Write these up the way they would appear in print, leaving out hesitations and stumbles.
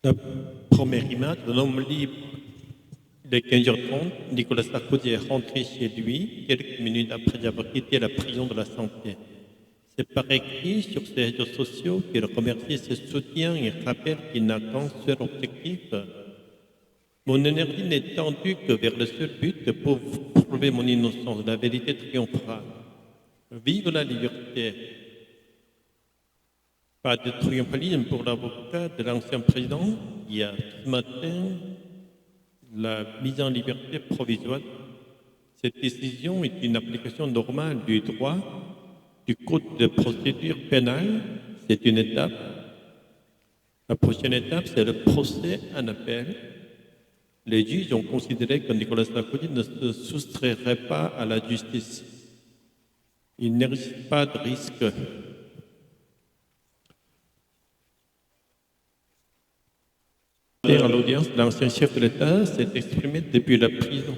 La première image de l'homme libre. Il est 15h30, Nicolas Sarkozy est rentré chez lui quelques minutes après avoir quitté la prison de la Santé. C'est par écrit sur ses réseaux sociaux qu'il remercie ses soutiens et rappelle qu'il n'a qu'un seul objectif. Mon énergie n'est tendue que vers le seul but pour prouver mon innocence. La vérité triomphera. Vive la liberté. Pas de triomphalisme pour l'avocat de l'ancien président. Il y a ce matin la mise en liberté provisoire. Cette décision est une application normale du droit du Code de procédure pénale. C'est une étape. La prochaine étape, c'est le procès en appel. Les juges ont considéré que Nicolas Sarkozy ne se soustrairait pas à la justice. Il n'y pas de risque. À l'audience, l'ancien chef de l'État s'est exprimé depuis la prison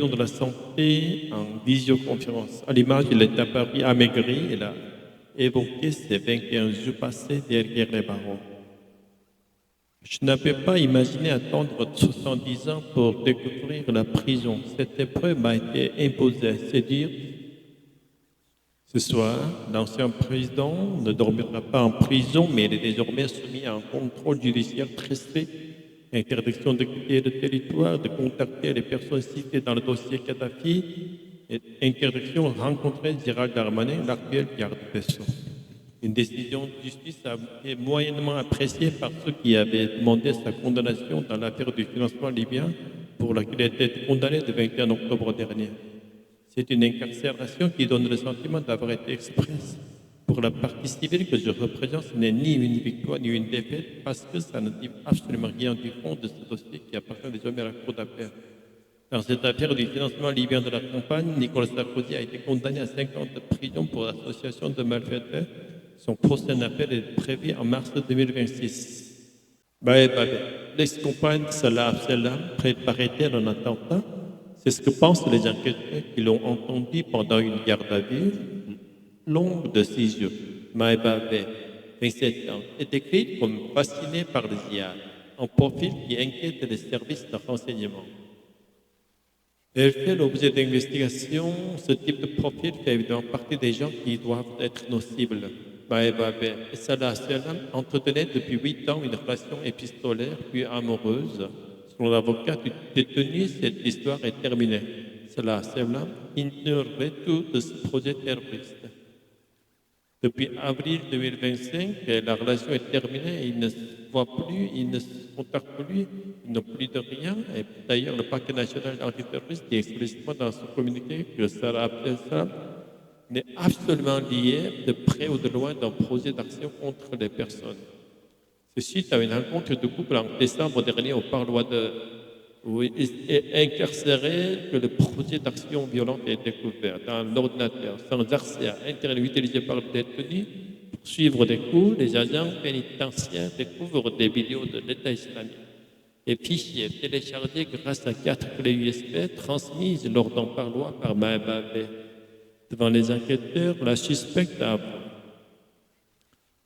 de la Santé en visioconférence. À l'image, il est apparu amaigri. Il a évoqué ses 21 jours passés derrière les barreaux. Je n'avais pas imaginé attendre 70 ans pour découvrir la prison. Cette épreuve m'a été imposée. C'est dire, ce soir, l'ancien président ne dormira pas en prison, mais il est désormais soumis à un contrôle judiciaire très strict. Interdiction de quitter le territoire, de contacter les personnes citées dans le dossier Kadhafi, et interdiction de rencontrer Gérald Darmanin, l'actuel garde des Sceaux. Une décision de justice a été moyennement appréciée par ceux qui avaient demandé sa condamnation dans l'affaire du financement libyen pour laquelle il a été condamné le 21 octobre dernier. C'est une incarcération qui donne le sentiment d'avoir été expresse. Pour la partie civile que je représente, ce n'est ni une victoire ni une défaite parce que ça ne dit absolument rien du fond de ce dossier qui appartient désormais à la Cour d'appel. Dans cette affaire du financement libyen de la campagne, Nicolas Sarkozy a été condamné à 50 ans de prison pour association de malfaiteurs. Son procès en appel est prévu en mars 2026. L'ex-compagne de Salah Abdeslam préparait-elle un attentat? C'est ce que pensent les enquêteurs qui l'ont entendu pendant une garde à vue longue de 6 jours. Maëva B, 27 ans, est décrite comme fascinée par les IA, un profil qui inquiète les services de renseignement. Elle fait l'objet d'investigations. Ce type de profil fait évidemment partie des gens qui doivent être nos cibles. Maëva B et Salah Abdeslam entretenaient depuis 8 ans une relation épistolaire puis amoureuse. Selon l'avocat du détenu, cette histoire est terminée. Salah Abdeslam ignorait tout de ce projet terroriste. Depuis avril 2025, la relation est terminée, ils ne se voient plus, ils ne se contactent plus, ils n'ont plus de rien. Et d'ailleurs, le parquet national antiterroriste dit explicitement dans son communiqué que Salah Abdeslam n'est absolument lié de près ou de loin d'un projet d'action contre les personnes. C'est suite à une rencontre de couple en décembre dernier au Parloir où il est incarcéré que le projet d'action violente est découvert dans l'ordinateur, sans accès à Internet utilisé par le détenu. Pour suivre des cours, les agents pénitentiaires découvrent des vidéos de l'État islamique. Les fichiers téléchargés grâce à 4 clés USB transmises lors d'un parloir par Maëva B. Devant les enquêteurs, la suspecte a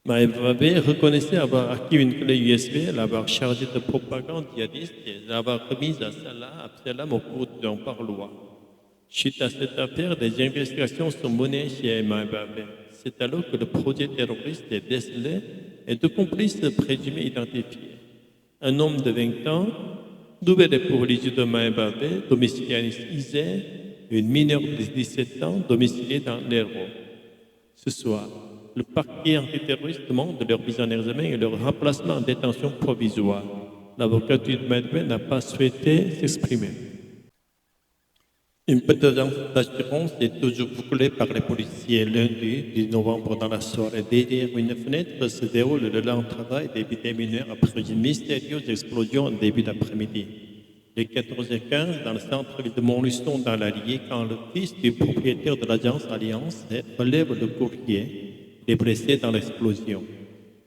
Maëva B reconnaissait avoir acquis une clé USB, l'avoir chargée de propagande djihadiste et l'avoir remise à Salah Abdeslam au cours d'un parloir. Suite à cette affaire, des investigations sont menées chez Maëva B. C'est alors que le projet terroriste est décelé et deux complices présumés identifiés. Un homme de 20 ans, doublé pour les yeux de Maëva B, domicilié à Isère, et une mineure de 17 ans, domiciliée dans l'Hérault. Ce soir, le parquet antiterroriste demande leur mise en examen et leur remplacement en détention provisoire. L'avocat de Maëva n'a pas souhaité s'exprimer. Une petite d'assurance est toujours bouclée par les policiers. Lundi 10 novembre dans la soirée, derrière une fenêtre se déroule le lent travail des démineurs après une mystérieuse explosion en début d'après-midi. Les 14h15, dans le centre-ville de Montluçon, dans l'Allier, quand le fils du propriétaire de l'agence Alliance relève le courrier, il est blessé dans l'explosion.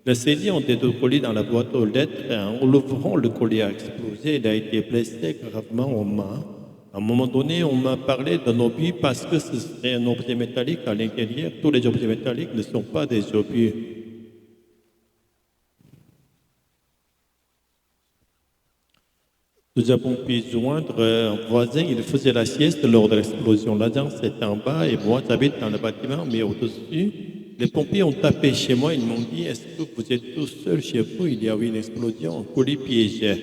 Les saisis ont été collés dans la boîte aux lettres et en l'ouvrant, le collier a explosé. Il a été blessé gravement aux mains. À un moment donné, on m'a parlé d'un obus parce que ce serait un objet métallique à l'intérieur. Tous les objets métalliques ne sont pas des obus. Nous avons pu joindre un voisin, il faisait la sieste lors de l'explosion. L'agence est en bas et moi j'habite dans le bâtiment, mais au-dessus. Les pompiers ont tapé chez moi, ils m'ont dit: est-ce que vous êtes tout seul chez vous? Il y a eu une explosion, un colis piégé.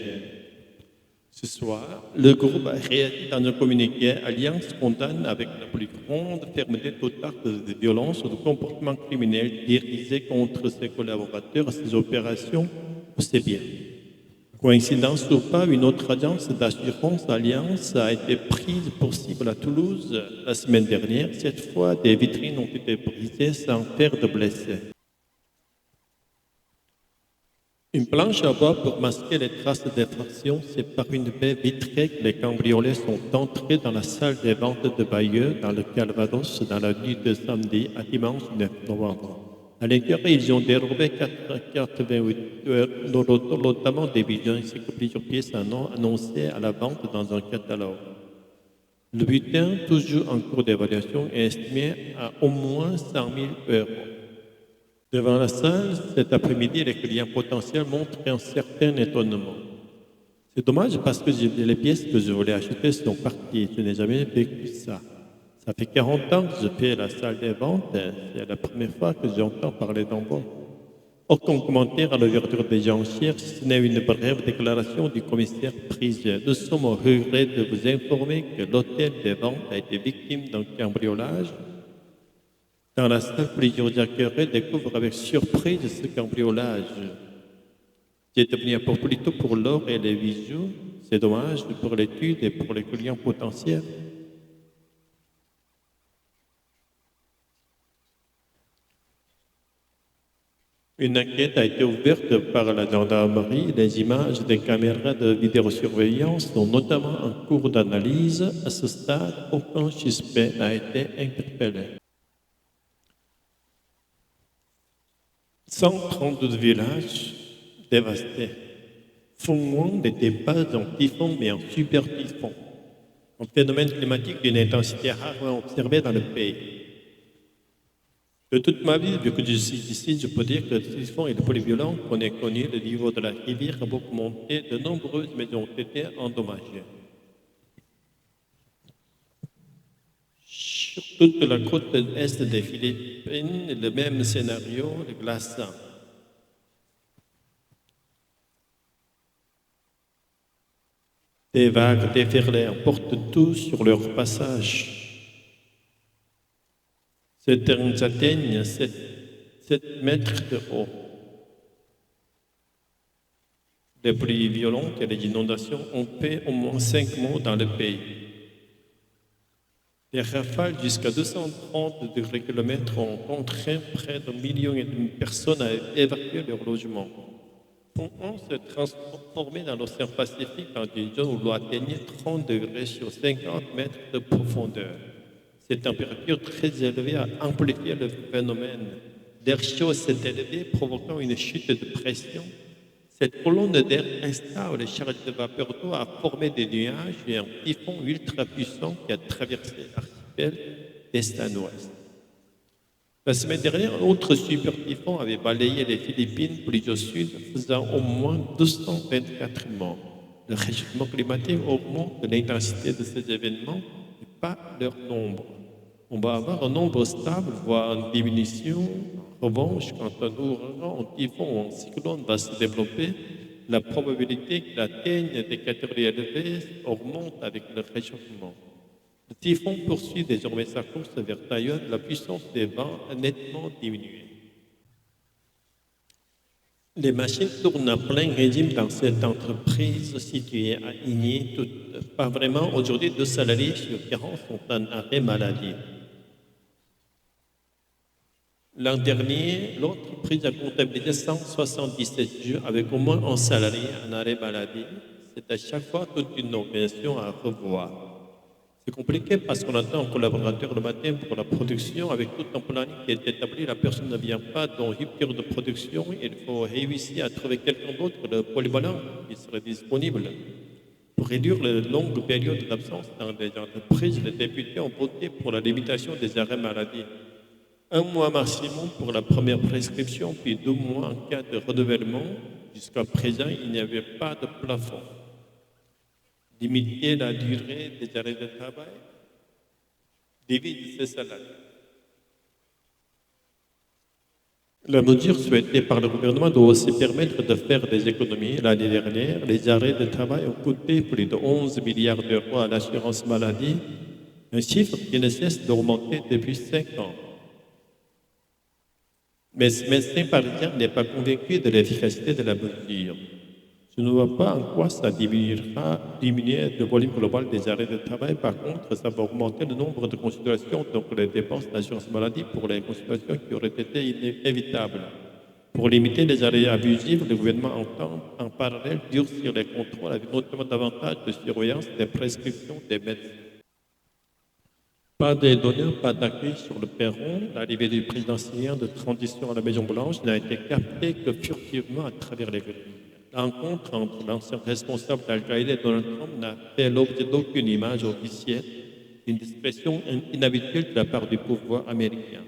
Ce soir, le groupe a réagi dans un communiqué. Alliance condamne avec la plus grande fermeté tout acte de violence ou de comportement criminel dirigé contre ses collaborateurs. Ces opérations, c'est bien. Coïncidence ou pas, une autre agence d'assurance, Alliance, a été prise pour cible à Toulouse la semaine dernière. Cette fois, des vitrines ont été brisées sans faire de blessés. Une planche à bois pour masquer les traces d'effraction, c'est par une baie vitrée que les cambriolés sont entrés dans la salle des ventes de Bayeux, dans le Calvados, dans la nuit de samedi à dimanche 9 novembre. À l'intérieur, ils ont dérobé 88 euros, notamment des bijoux ainsi que plusieurs pièces annoncées à la vente dans un catalogue. Le butin, toujours en cours d'évaluation, est estimé à au moins 100 000 euros. Devant la salle, cet après-midi, les clients potentiels montrent un certain étonnement. C'est dommage parce que les pièces que je voulais acheter sont parties. Je n'ai jamais vécu ça. Ça fait 40 ans que je fais la salle des ventes. C'est la première fois que j'entends parler d'embauche. Aucun commentaire à l'ouverture des enchères, si ce n'est une brève déclaration du commissaire prise. Nous sommes heureux de vous informer que l'hôtel des ventes a été victime d'un cambriolage. Dans la salle, plusieurs acquéreurs découvrent avec surprise ce cambriolage. J'étais venu plutôt pour l'or et les bijoux. C'est dommage pour l'étude et pour les clients potentiels. Une enquête a été ouverte par la gendarmerie. Les images des caméras de vidéosurveillance sont notamment en cours d'analyse. À ce stade, aucun suspect n'a été interpellé. 132 villages dévastés. Foumoun n'était pas un typhon, mais un super typhon. Un phénomène climatique d'une intensité rarement observée dans le pays. De toute ma vie, vu que je suis ici, je peux dire que le typhon est le plus violent qu'on ait connu. Le niveau de la rivière a beaucoup monté. De nombreuses maisons ont été endommagées. Sur toute la côte est des Philippines, le même scénario, le glaçant. Des vagues déferlées emportent tout sur leur passage. Ces terrains atteignent 7 mètres de haut. Les pluies violentes et les inondations ont fait au moins 5 morts dans le pays. Les rafales jusqu'à 230 km ont contraint près d'1,5 million de personnes à évacuer leur logement. On s'est transformé dans l'océan Pacifique dans une zone où l'eau atteignait 30 degrés sur 50 mètres de profondeur. Cette température très élevée a amplifié le phénomène. L'air chaud s'est élevé, provoquant une chute de pression. Cette colonne d'air instable et chargée de vapeur d'eau a formé des nuages et un typhon ultra puissant qui a traversé l'archipel d'est à ouest. La semaine dernière, un autre super typhon avait balayé les Philippines plus au sud, faisant au moins 224 morts. Le réchauffement climatique augmente l'intensité de ces événements et pas leur nombre. On va avoir un nombre stable, voire une diminution. En revanche, quand un ouragan, un typhon ou un cyclone va se développer, la probabilité qu'il atteigne des catégories élevées augmente avec le réchauffement. Le typhon poursuit désormais sa course vers Taïwan, la puissance des vents a nettement diminué. Les machines tournent à plein régime dans cette entreprise située à Igny. Pas vraiment. Aujourd'hui, 2 salariés sur 40 sont en arrêt maladie. L'an dernier, l'entreprise a comptabilisé 177 jours avec au moins un salarié en arrêt maladie. C'est à chaque fois toute une organisation à revoir. C'est compliqué parce qu'on attend un collaborateur le matin pour la production avec tout un planning qui est établi. La personne ne vient pas dans rupture de production. Il faut réussir à trouver quelqu'un d'autre de polyvalent qui serait disponible. Pour réduire les longues périodes d'absence dans les entreprises, les députés ont voté pour la limitation des arrêts maladie. 1 mois maximum pour la première prescription, puis 2 mois en cas de renouvellement. Jusqu'à présent, il n'y avait pas de plafond. limiter la durée des arrêts de travail, divise ses salariés. La mesure souhaitée par le gouvernement doit aussi permettre de faire des économies. L'année dernière, les arrêts de travail ont coûté plus de 11 milliards d'euros à l'assurance maladie, un chiffre qui ne cesse d'augmenter depuis 5 ans. Mais ce médecin parisien n'est pas convaincu de l'efficacité de la mesure. Je ne vois pas en quoi ça diminuer le volume global des arrêts de travail. Par contre, ça va augmenter le nombre de consultations, donc les dépenses d'assurance maladie pour les consultations qui auraient été inévitables. Pour limiter les arrêts abusifs, le gouvernement entend en parallèle durcir les contrôles avec notamment davantage de surveillance des prescriptions des médecins. Pas de donneurs, pas d'accueil sur le perron. L'arrivée du président syrien de transition à la Maison-Blanche n'a été captée que furtivement à travers les grilles. La rencontre entre l'ancien responsable d'Al-Qaïda et Donald Trump n'a fait l'objet d'aucune image officielle, une discrétion inhabituelle de la part du pouvoir américain.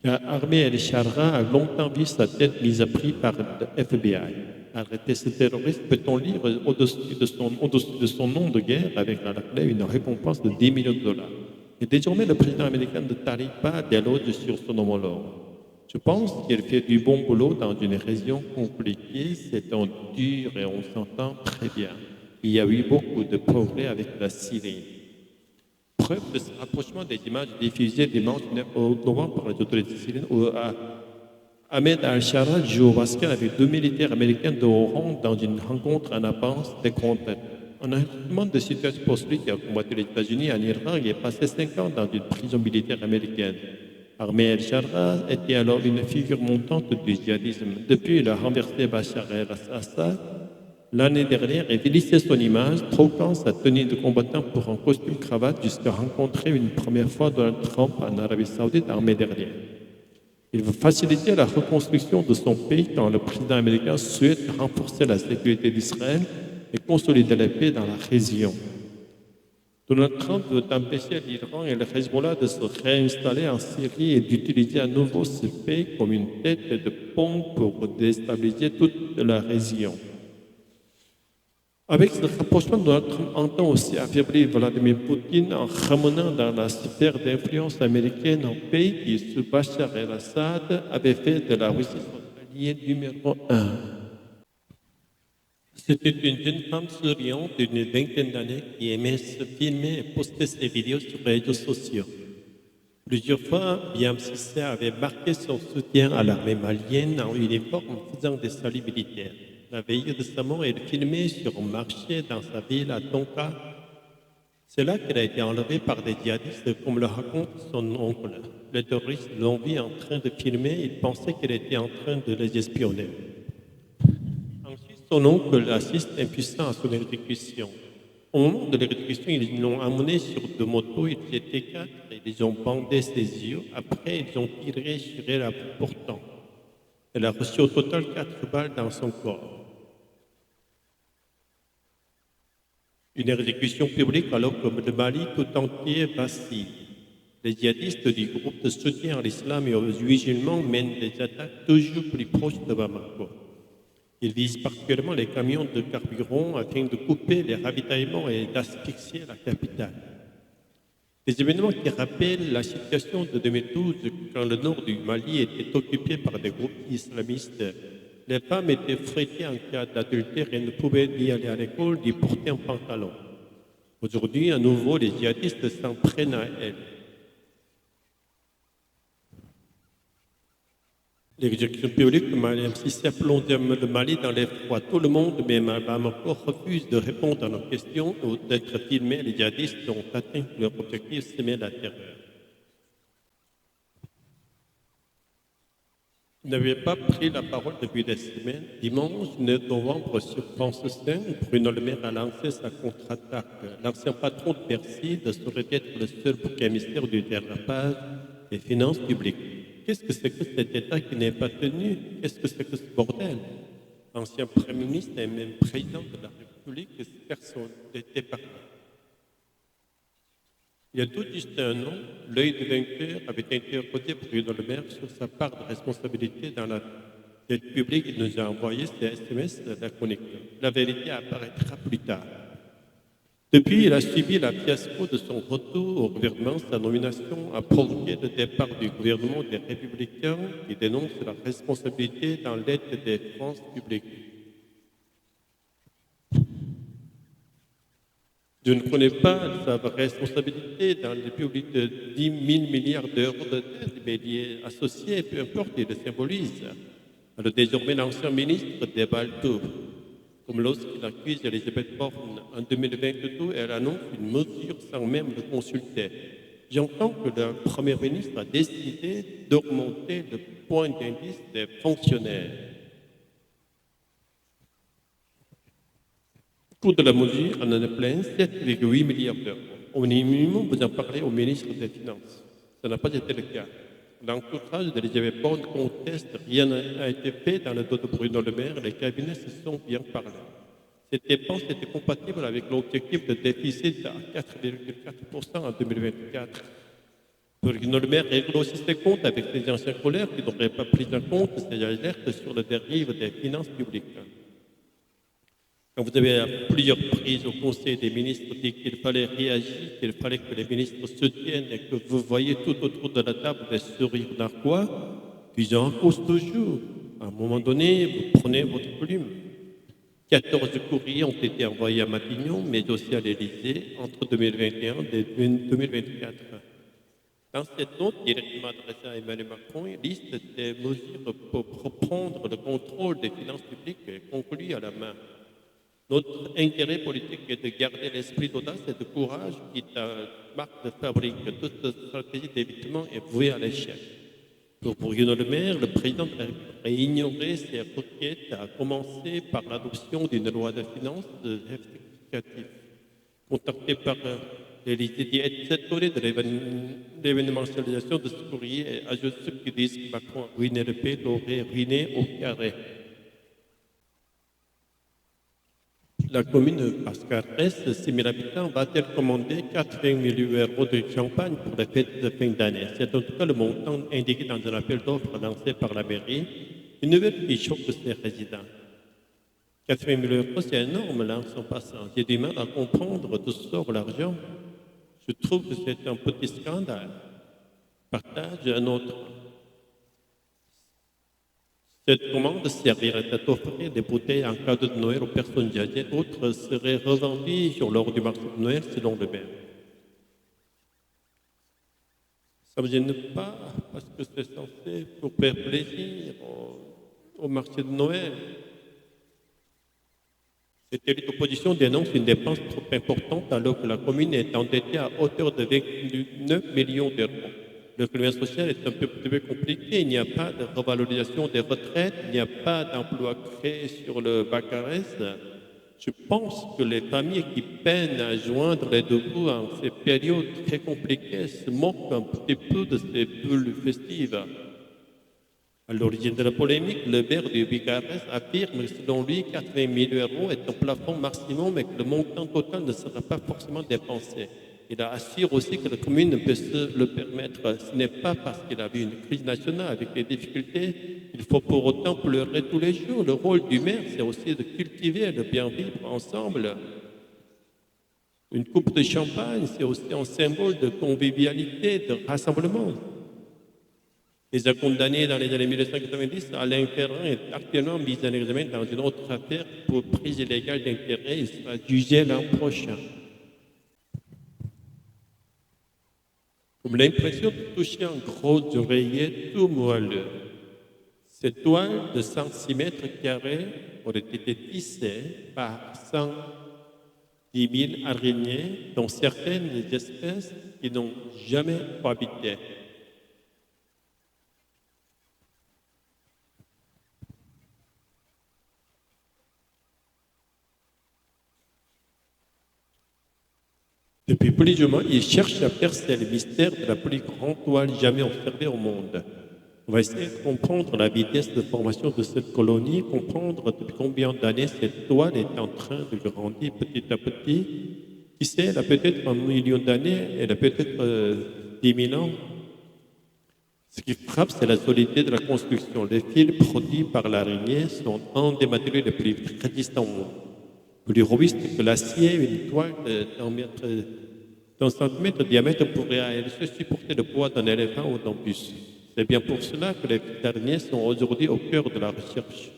L'armée El-Shara a longtemps vu sa tête mise à prix par le FBI. Arrêter ce terroriste, peut-on lire au-dessus de son nom de guerre avec la clé une récompense de 10 millions de dollars. Et désormais, le président américain ne tarit pas d'éloges sur son homologue. Je pense qu'il fait du bon boulot dans une région compliquée, c'est un dur et on s'entend très bien. Il y a eu beaucoup de progrès avec la Syrie. Preuve de ce rapprochement des images diffusées dimanche 9 novembre par les autorités syriennes où Ahmed al-Shara joue au basket avec 2 militaires américains de haut rang dans une rencontre en apparence décomptée. Un ajustement de situation pour celui qui a combattu les États-Unis en Irak et est passé 5 ans dans une prison militaire américaine. Ahmed al-Shara était alors une figure montante du djihadisme. Depuis, il a renversé Bachar el-Assad. L'année dernière, il lissait son image, troquant sa tenue de combattant pour un costume cravate jusqu'à rencontrer une première fois Donald Trump en Arabie Saoudite en mai dernier. Il veut faciliter la reconstruction de son pays quand le président américain souhaite renforcer la sécurité d'Israël et consolider la paix dans la région. Donald Trump veut empêcher l'Iran et le Hezbollah de se réinstaller en Syrie et d'utiliser à nouveau ce pays comme une tête de pont pour déstabiliser toute la région. Avec ce rapprochement, Donald Trump entend aussi affaiblir Vladimir Poutine en ramenant dans la sphère d'influence américaine un pays qui, sous Bachar el-Assad, avait fait de la Russie son allié numéro 1. C'était une jeune femme souriante d'une vingtaine d'années qui aimait se filmer et poster ses vidéos sur les réseaux sociaux. Plusieurs fois, Biam Cissé avait marqué son soutien à l'armée malienne en uniforme en faisant des saluts militaires. La veille de sa mort, elle filmait sur un marché dans sa ville à Tonka. C'est là qu'elle a été enlevée par des djihadistes, comme le raconte son oncle. Les terroristes l'ont vue en train de filmer, ils pensaient qu'elle était en train de les espionner. Ensuite, son oncle assiste impuissant à son exécution. Au moment de l'exécution, ils l'ont amené sur deux motos, ils étaient 4, ils ont bandé ses yeux, après ils ont tiré sur elle à bout portant. Elle a reçu au total 4 balles dans son corps. Une exécution publique alors que le Mali tout entier vacille. Les djihadistes du groupe de soutien à l'islam et aux musulmans mènent des attaques toujours plus proches de Bamako. Ils visent particulièrement les camions de carburant afin de couper les ravitaillements et d'asphyxier la capitale. Des événements qui rappellent la situation de 2012 quand le nord du Mali était occupé par des groupes islamistes. Les femmes étaient fouettées en cas d'adultère et ne pouvaient ni aller à l'école ni porter un pantalon. Aujourd'hui, à nouveau, les djihadistes s'en prennent à elles. L'exécution publique de Mariam Cissé a plongé le Mali dans l'effroi. Tout le monde, même Bamako, refuse de répondre à nos questions ou d'être filmés. Les djihadistes ont atteint leur objectif, semer la terreur. Vous n'avez pas pris la parole depuis des semaines. Dimanche 9 novembre, sur France 5, Bruno Le Maire a lancé sa contre-attaque. L'ancien patron de Bercy saurait être le seul bouc émissaire du dérapage des finances publiques. Qu'est-ce que c'est que cet État qui n'est pas tenu? Qu'est-ce que c'est que ce bordel? Ancien Premier ministre et même président de la République, personne n'était parti. Il y a tout juste un an, l'œil du vainqueur avait interrogé Bruno Le Maire sur sa part de responsabilité dans la dette publique. Il nous a envoyé ces SMS laconiques. La vérité apparaîtra plus tard. Depuis, il a subi la fiasco de son retour au gouvernement. Sa nomination a provoqué le départ du gouvernement des Républicains qui dénonce la responsabilité dans l'aide des finances publiques. Je ne connais pas sa responsabilité dans le public de 10 000 milliards d'euros de dette, mais il y est associé, peu importe, il le symbolise. Alors désormais, l'ancien ministre déballe tout. Comme lorsqu'il accuse Elisabeth Borne en 2022, elle annonce une mesure sans même le consulter. J'entends que le Premier ministre a décidé d'augmenter le point d'indice des fonctionnaires. Le coût de la mesure, on en est plein, 7,8 milliards d'euros. Au minimum, vous en parlez au ministre des Finances. Ça n'a pas été le cas. L'entourage d'Elisabeth Borne conteste, rien n'a été fait dans le dos de Bruno Le Maire, les cabinets se sont bien parlé. Cette dépense était compatible avec l'objectif de déficit à 4,4% en 2024. Bruno Le Maire règle aussi ses comptes avec ses anciens collègues qui n'auraient pas pris en compte ces alertes sur le dérive des finances publiques. Quand vous avez à plusieurs reprises au Conseil des ministres dit qu'il fallait réagir, qu'il fallait que les ministres se tiennent et que vous voyez tout autour de la table des sourires narquois, ils en causent toujours. À un moment donné, vous prenez votre plume. 14 courriers ont été envoyés à Matignon, mais aussi à l'Élysée entre 2021 et 2024. Dans cette note directement adressée à Emmanuel Macron, il liste des mesures pour reprendre le contrôle des finances publiques conclues à la main. Notre intérêt politique est de garder l'esprit d'audace et de courage qui est la marque de fabrique. Toute stratégie d'évitement est vouée à l'échec. Pour Bruno Le Maire, le président de la République a ignoré ses requêtes, à commencer par l'adoption d'une loi de finances rectificative. Contacté par l'Élysée, dit être étonné de l'événementialisation de ce courrier et ajoute ceux qui disent que Macron a ruiné le pays, l'aurait ruiné au carré. La commune Pascarès, 6 000 habitants, va-t-elle commander 80 millions d'euros de champagne pour les fêtes de fin d'année? C'est en tout cas le montant indiqué dans un appel d'offres lancé par la mairie, une nouvelle qui choque ses résidents. 80 millions d'euros, c'est énorme, là, en passant. J'ai du mal à comprendre d'où sort l'argent. Je trouve que c'est un petit scandale. Partage un autre. Cette commande servirait à offrir des bouteilles en cadeau de Noël aux personnes âgées. D'autres seraient revendues lors du marché de Noël, selon le maire. Ça ne me gêne pas, parce que c'est censé pour faire plaisir au marché de Noël. Cette élite d'opposition dénonce une dépense trop importante alors que la commune est endettée à hauteur de 29 millions d'euros. Le climat social est un peu plus compliqué. Il n'y a pas de revalorisation des retraites, il n'y a pas d'emploi créé sur le Bacarès. Je pense que les familles qui peinent à joindre les deux bouts en ces périodes très compliquées se moquent un petit peu de ces bulles festives. À l'origine de la polémique, le maire du Bucarest affirme que selon lui, 80 000 euros est un plafond maximum et que le montant total ne sera pas forcément dépensé. Il assure aussi que la commune ne peut se le permettre. Ce n'est pas parce qu'il a vu une crise nationale avec des difficultés qu'il faut pour autant pleurer tous les jours. Le rôle du maire, c'est aussi de cultiver le bien vivre ensemble. Une coupe de champagne, c'est aussi un symbole de convivialité, de rassemblement. Les a condamnés dans les années 1990, Alain Ferrand est actuellement mis en examen dans une autre affaire pour prise illégale d'intérêt. Il sera jugé l'an prochain. Comme l'impression de toucher un gros oreiller tout moelleux. Cette toile de 106 mètres carrés aurait été tissée par 110 000 araignées, dont certaines espèces qui n'ont jamais cohabité. Depuis plusieurs mois, il cherche à percer le mystère de la plus grande toile jamais observée au monde. On va essayer de comprendre la vitesse de formation de cette colonie, comprendre depuis combien d'années cette toile est en train de grandir petit à petit. Qui sait, elle a peut-être 1 million d'années, elle a peut-être 10 000 ans. Ce qui frappe, c'est la solidité de la construction. Les fils produits par l'araignée sont un des matériaux les plus résistants au monde. Plus robuste que l'acier, une toile d'un centimètre de diamètre pourrait à elle seule supporter le poids d'un éléphant ou d'un bus. C'est bien pour cela que les derniers sont aujourd'hui au cœur de la recherche.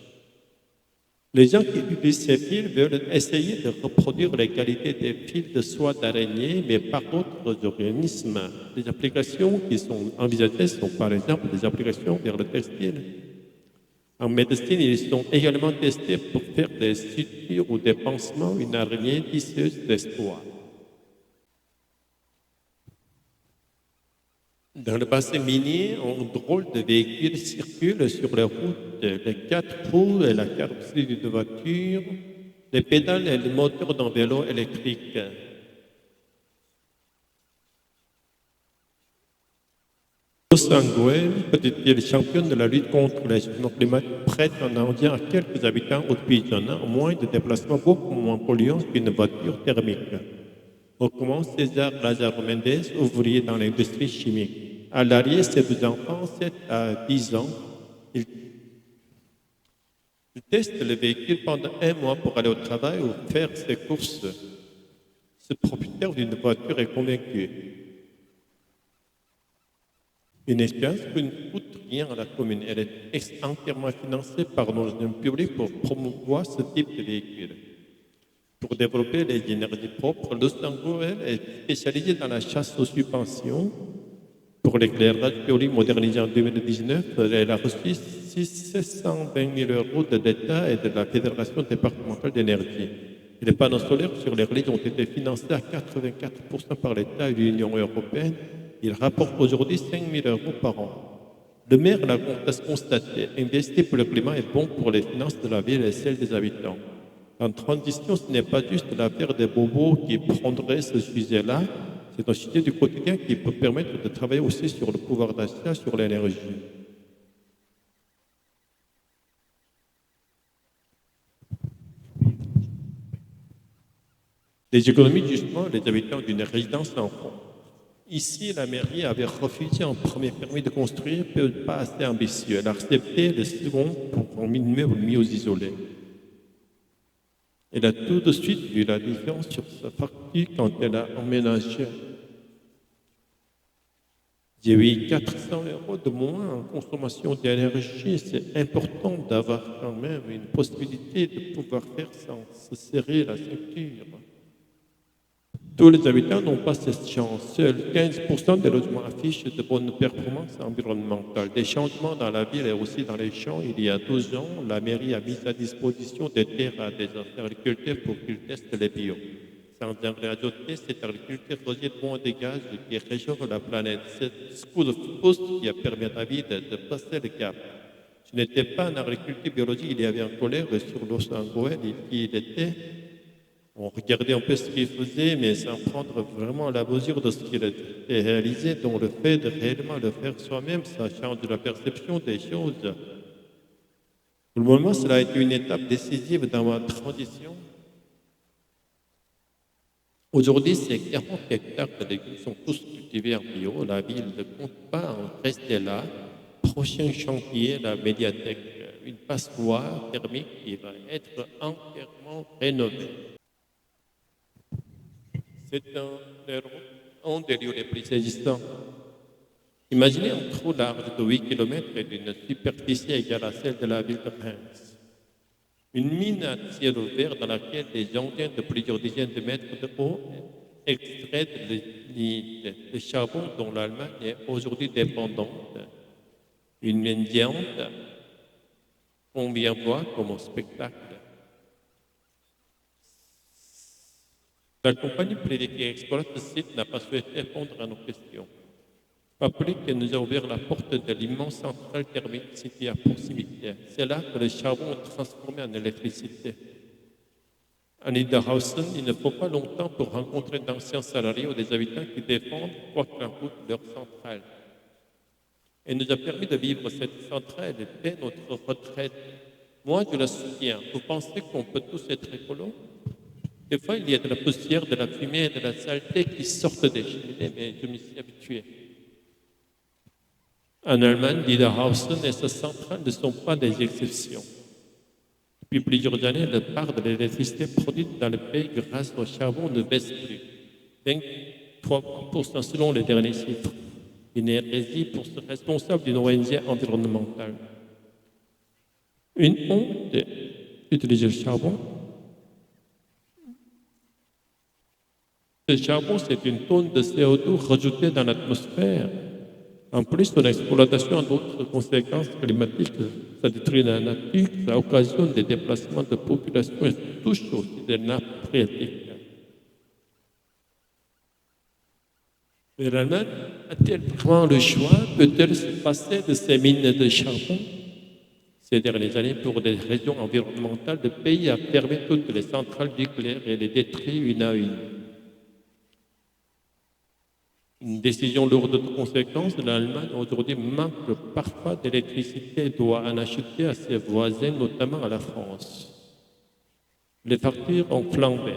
Les gens qui utilisent ces fils veulent essayer de reproduire les qualités des fils de soie d'araignée, mais par d'autres organismes. Les applications qui sont envisagées sont par exemple des applications vers le textile. En médecine, ils sont également testés pour faire des sutures ou des pansements, une araignée tisseuse d'espoir. Dans le bassin minier, un drôle de véhicule circule sur les routes, les 4 roues et la carrosserie d'une voiture, les pédales et le moteur d'un vélo électrique. Los Angeles, petite ville championne de la lutte contre les changements climatiques, prête un Indien à quelques habitants depuis un an, moins de déplacements beaucoup moins polluants qu'une voiture thermique. On commence César Lazaro Mendes, ouvrier dans l'industrie chimique. À l'arrière, ses deux enfants, 7 à 10 ans, il teste le véhicule pendant un mois pour aller au travail ou faire ses courses. Ce propriétaire d'une voiture est convaincu. Une expérience qui ne coûte rien à la commune. Elle est entièrement financée par nos publics pour promouvoir ce type de véhicule. Pour développer les énergies propres, Luxembourg est spécialisé dans la chasse aux subventions. Pour l'éclairage public modernisé en 2019, elle a reçu 620 000 euros de l'État et de la Fédération départementale d'énergie. Les panneaux solaires sur les reliques ont été financés à 84% par l'État et l'Union européenne. Ils rapportent aujourd'hui 5 000 euros par an. Le maire l'a constaté, investir pour le climat est bon pour les finances de la ville et celles des habitants. En transition, ce n'est pas juste l'affaire des bobos qui prendraient ce sujet-là, c'est un sujet du quotidien qui peut permettre de travailler aussi sur le pouvoir d'achat, sur l'énergie. Les économies, justement, les habitants d'une résidence en font. Ici, la mairie avait refusé un premier permis de construire, pas assez ambitieux. Elle a accepté le second pour un immeuble mieux isolé. Elle a tout de suite vu la différence sur sa facture quand elle a emménagé. J'ai eu 400 euros de moins en consommation d'énergie. C'est important d'avoir quand même une possibilité de pouvoir faire sans se serrer la ceinture. Tous les habitants n'ont pas cette chance. Seuls 15% des logements affichent de bonnes performances environnementales. Des changements dans la ville et aussi dans les champs. Il y a 12 ans, la mairie a mis à disposition des terres à des agriculteurs pour qu'ils testent les bio. Sans ajouter, cette agriculture rejette moins de gaz qui réchauffe la planète. C'est ce coup de pouce qui a permis à David de passer le cap. Ce n'était pas en agriculture biologique, il y avait un collègue sur Los Angeles qui était. On regardait un peu ce qu'il faisait, mais sans prendre vraiment la mesure de ce qu'il a réalisé, dont le fait de réellement le faire soi-même, ça change la perception des choses. Pour le moment, cela a été une étape décisive dans ma transition. Aujourd'hui, ces 40 hectares de légumes sont tous cultivés en bio. La ville ne compte pas en rester là. Prochain chantier, la médiathèque, une passoire thermique qui va être entièrement rénovée. C'est un des lieux les plus existants. Imaginez un trou large de 8 km et d'une superficie égale à celle de la ville de Reims. Une mine à ciel ouvert dans laquelle des engins de plusieurs dizaines de mètres de haut extraient le charbon dont l'Allemagne est aujourd'hui dépendante. Une mine géante qu'on vient voir comme un spectacle. La compagnie privée qui exploite ce site n'a pas souhaité répondre à nos questions. Pas plus qu'elle nous a ouvert la porte de l'immense centrale thermique située à proximité. C'est là que le charbon est transformé en électricité. À Niederhausen, il ne faut pas longtemps pour rencontrer d'anciens salariés ou des habitants qui défendent, quoi qu'en coûte, leur centrale. Elle nous a permis de vivre cette centrale dès notre retraite. Moi, je la soutiens. Vous pensez qu'on peut tous être écolos? Des fois, il y a de la poussière, de la fumée et de la saleté qui sortent des cheminées, mais je m'y suis habitué. En Allemagne, Niederhausen et sa centrale ne sont pas des exceptions. Depuis plusieurs années, la part de l'électricité produite dans le pays grâce au charbon ne baisse plus. 23% selon les derniers chiffres. L'énergie responsable d'une ONG environnementale. Une honte d'utiliser le charbon. Le charbon, c'est une tonne de CO2 rajoutée dans l'atmosphère. En plus, son exploitation a d'autres conséquences climatiques. Ça détruit la nature, ça occasionne des déplacements de population et ça touche aussi des nappes phréatiques. Mais l'Allemagne a-t-elle vraiment le choix? Peut-elle se passer de ces mines de charbon? Ces dernières années, pour des raisons environnementales, le pays a fermé toutes les centrales nucléaires et les détruit une à une. Une décision lourde de conséquences, l'Allemagne aujourd'hui manque parfois d'électricité et doit en acheter à ses voisins, notamment à la France. Les factures ont flambé.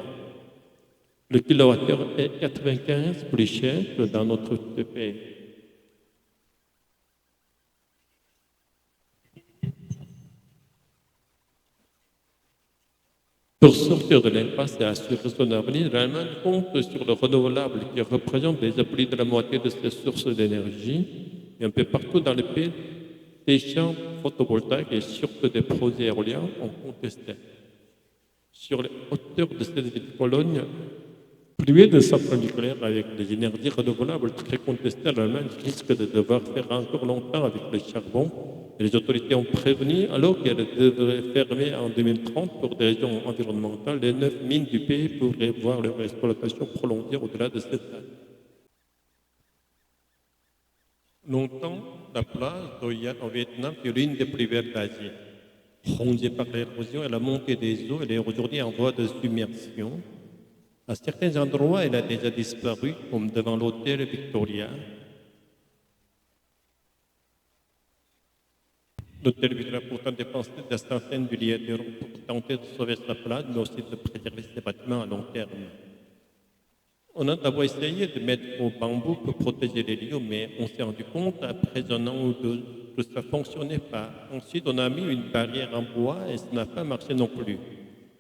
Le kilowattheure est 95 plus cher que dans notre pays. Pour sortir de l'impasse et assurer son avenir, l'Allemagne compte sur le renouvelable qui représente déjà plus de la moitié de ses sources d'énergie. Et un peu partout dans le pays, des champs photovoltaïques et surtout des projets éoliens ont contesté. Sur les hauteurs de cette ville de Pologne, privé de centrales nucléaires avec des énergies renouvelables très contestées, l'Allemagne risque de devoir faire encore longtemps avec le charbon. Les autorités ont prévenu, alors qu'elles devraient fermer en 2030 pour des raisons environnementales, les 9 mines du pays pourraient voir leur exploitation prolongée au-delà de cette date. Longtemps, la plage d'Hoi An au Vietnam est l'une des plus belles d'Asie. Rongée par l'érosion et la montée des eaux, elle est aujourd'hui en voie de submersion. À certains endroits, elle a déjà disparu, comme devant l'hôtel Victoria. L'hôtel Victoria a pourtant dépensé des centaines de milliers d'euros pour tenter de sauver sa plage, mais aussi de préserver ses bâtiments à long terme. On a d'abord essayé de mettre au bambou pour protéger les lieux, mais on s'est rendu compte, après un an ou deux, que ça ne fonctionnait pas. Ensuite, on a mis une barrière en bois et ça n'a pas marché non plus.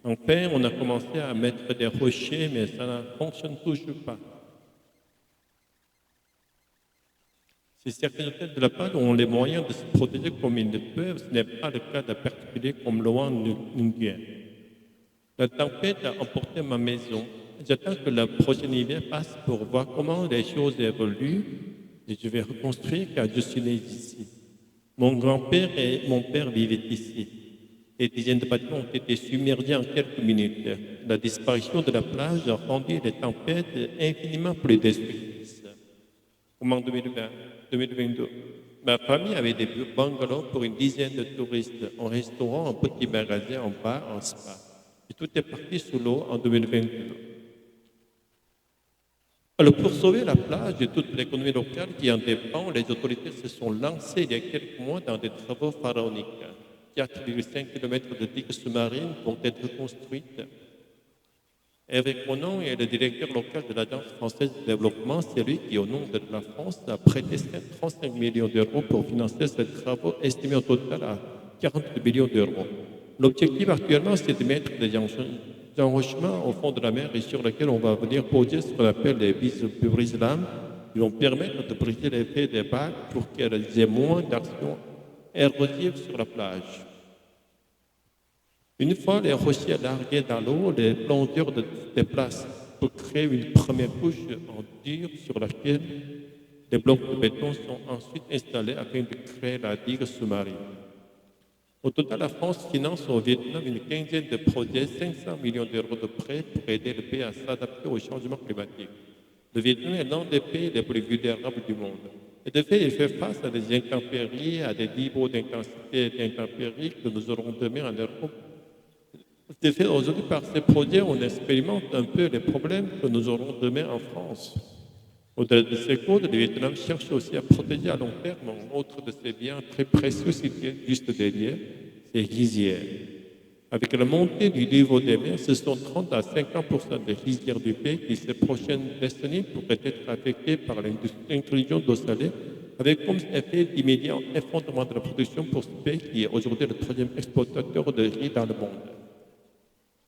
Enfin, on a commencé à mettre des rochers, mais ça ne fonctionne toujours pas. Si certains hôtels de la plage ont les moyens de se protéger comme ils le peuvent, ce n'est pas le cas de particuliers comme Loan Nguyen. La tempête a emporté ma maison. J'attends que le prochain hiver passe pour voir comment les choses évoluent et je vais reconstruire car je suis né ici. Mon grand-père et mon père vivaient ici. Les dizaines de bâtiments ont été submergés en quelques minutes. La disparition de la plage a rendu les tempêtes infiniment plus destructrices. Comme en 2022, ma famille avait des bungalows pour une dizaine de touristes, un restaurant, un petit magasin, un bar, un spa. Et tout est parti sous l'eau en 2022. Alors, pour sauver la plage et toute l'économie locale qui en dépend, les autorités se sont lancées il y a quelques mois dans des travaux pharaoniques. 4,5 km de digues sous-marines vont être construites. Eric Monon est le directeur local de l'Agence française de développement. C'est lui qui, au nom de la France, a prêté 35 millions d'euros pour financer ces travaux estimés au total à 40 millions d'euros. L'objectif actuellement, c'est de mettre des enrochements au fond de la mer et sur lesquels on va venir poser ce qu'on appelle les brise-lames qui vont permettre de briser l'effet des vagues pour qu'elles aient moins d'action érosive sur la plage. Une fois les rochers largués dans l'eau, les plongeurs se déplacent pour créer une première couche en dur sur laquelle les blocs de béton sont ensuite installés afin de créer la digue sous-marine. Au total, la France finance au Vietnam une quinzaine de projets, 500 millions d'euros de prêts pour aider le pays à s'adapter au changement climatique. Le Vietnam est l'un des pays les plus vulnérables du monde. Et de fait, il fait face à des intempéries, à des niveaux d'intensité d'intempéries que nous aurons demain en Europe. De fait, aujourd'hui, par ces projets, on expérimente un peu les problèmes que nous aurons demain en France. Au-delà de ces causes, le Vietnam cherche aussi à protéger à long terme un autre de ses biens très précieux situés juste derrière, ses rizières. Avec la montée du niveau des mers, ce sont 30 à 50% des rizières du pays qui, ces prochaines décennies, pourraient être affectées par l'intrusion d'eau salée avec comme effet immédiat effondrement de la production pour ce pays qui est aujourd'hui le troisième exportateur de riz dans le monde.